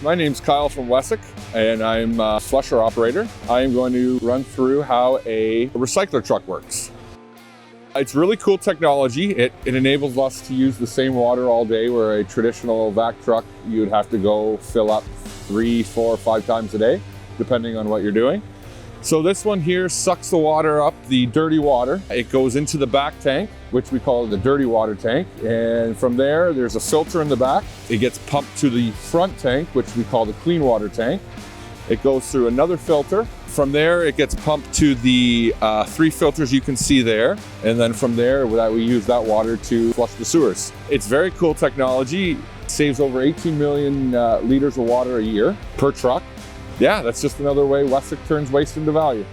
My name's Kyle from Wessuc, and I'm a flusher operator. I am going to run through how a recycler truck works. It's really cool technology. It enables us to use the same water all day, where a traditional vac truck, you'd have to go fill up 3, 4, 5 times a day, depending on what you're doing. So this one here sucks the water up, the dirty water. It goes into the back tank, which we call the dirty water tank. And from there, there's a filter in the back. It gets pumped to the front tank, which we call the clean water tank. It goes through another filter. From there, it gets pumped to the 3 filters you can see there. And then from there, we use that water to flush the sewers. It's very cool technology. It saves over 18 million liters of water a year per truck. Yeah, that's just another way Wessuc turns waste into value.